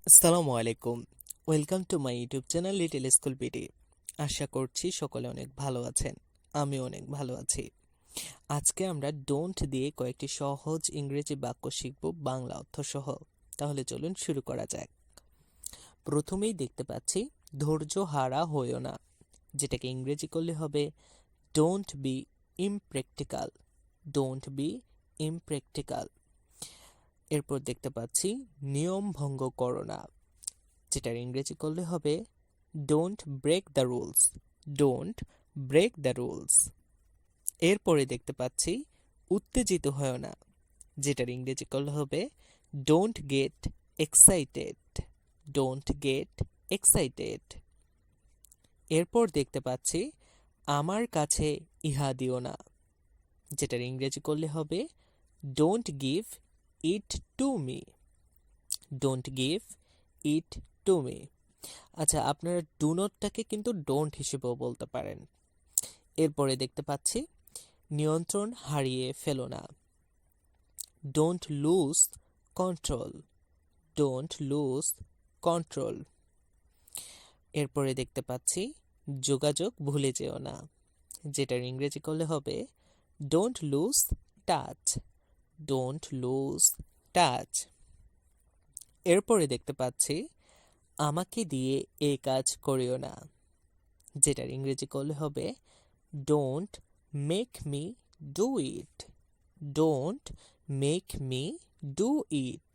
আসসালামু আলাইকুম। Welcome to my YouTube channel Little School PT. আশা করছি সকলে অনেক ভালো আছেন। আমি অনেক ভালো আছি। আজকে আমরা ডোন্ট দিয়ে কয়েকটি সহজ ইংরেজি বাক্য শিখব বাংলা অর্থ সহ। তাহলে চলুন শুরু করা যাক। প্রথমেই দেখতে পাচ্ছি ধৈর্য হারা হইও না, যেটাকে ইংরেজি করলে হবে don't be impractical. Don't be impractical. এরপর দেখতে পাচ্ছি নিয়ম ভঙ্গ করো না, যেটার ইংরেজি করলে হবে don't break the rules. Don't break the rules. এরপরে দেখতে পাচ্ছি উত্তেজিত হয় না, যেটার ইংরেজি করলে হবে don't get excited. Don't get excited. এরপর দেখতে পাচ্ছি আমার কাছে ইহা দিও না, যেটার ইংরেজি করলে হবে don't give it to me. Don't give it to me. আচ্ছা, আপনারা ডু নটটাকে কিন্তু ডোন্ট হিসেবেও বলতে পারেন। এরপরে দেখতে পাচ্ছি নিয়ন্ত্রণ হারিয়ে ফেলো না। Don't lose control. Don't lose control. এরপরে দেখতে পাচ্ছি যোগাযোগ ভুলে যেও না, যেটার ইংরেজি করলে হবে don't lose touch. Don't lose touch. এরপরে দেখতে পাচ্ছি আমাকে দিয়ে এই কাজ করিও না, যেটার ইংরেজি করলে হবে don't make me do it. Don't make me do it.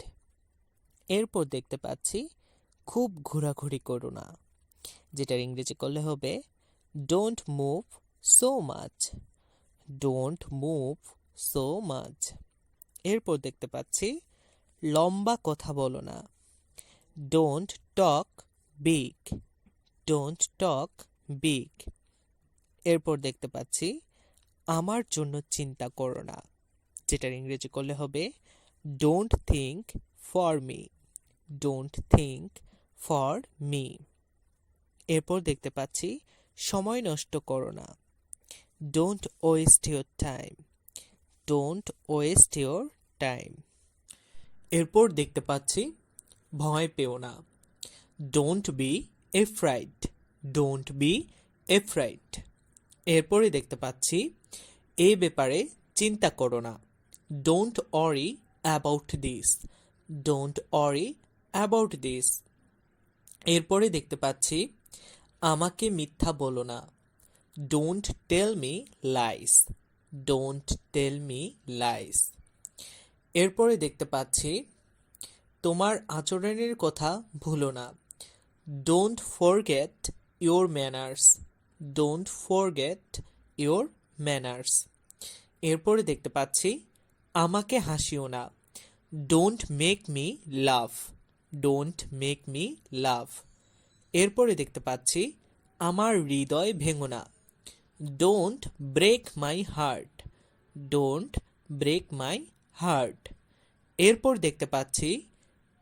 এরপর দেখতে পাচ্ছি খুব ঘোরাঘুরি করো না, যেটার ইংরেজি করলে হবে don't move so much. Don't move so much. এরপর দেখতে পাচ্ছি লম্বা কথা বলো না। Don't talk big. Don't talk big. এরপর দেখতে পাচ্ছি আমার জন্য চিন্তা করো না, যেটার ইংরেজি করলে হবে don't think for me. Don't think for me. এরপর দেখতে পাচ্ছি সময় নষ্ট করো না। Don't waste your time. Don't waste your time. এরপর দেখতে পাচ্ছি ভয় পেও না। Don't be afraid. Don't be afraid. এরপরে দেখতে পাচ্ছি এ ব্যাপারে চিন্তা করো না। Don't worry about this. Don't worry about this. এরপরে দেখতে পাচ্ছি আমাকে মিথ্যা বলো না। Don't tell me lies. Don't tell me lines. এরপরে দেখতে পাচ্ছি তোমার আচরণের কথা ভুলো না। Don't forget your manners. Don't forget your manners. এরপরে দেখতে পাচ্ছি আমাকে হাসিও না। Don't make me love. Don't make me love. এরপরে দেখতে পাচ্ছি আমার হৃদয় ভেঙো না। Don't break my heart. Don't break my heart. এরপর দেখতে পাচ্ছি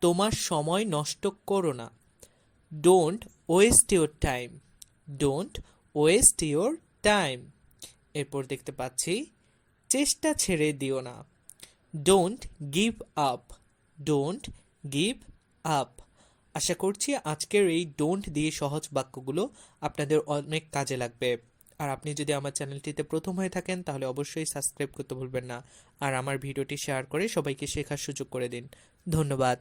তোমার সময় নষ্ট করো না। Don't waste your time. Don't waste your time. এরপর দেখতে পাচ্ছি চেষ্টা ছেড়ে দিও না। Don't give up. Don't give up. আশা করছি আজকের এই ডোন্ট দিয়ে সহজ বাক্যগুলো আপনাদের অনেক কাজে লাগবে। আর আপনি যদি আমার চ্যানেলটিতে প্রথম হয়ে থাকেন তাহলে অবশ্যই সাবস্ক্রাইব করতে ভুলবেন না। আর আমার ভিডিওটি শেয়ার করে সবাইকে শেখার সুযোগ করে দিন। ধন্যবাদ।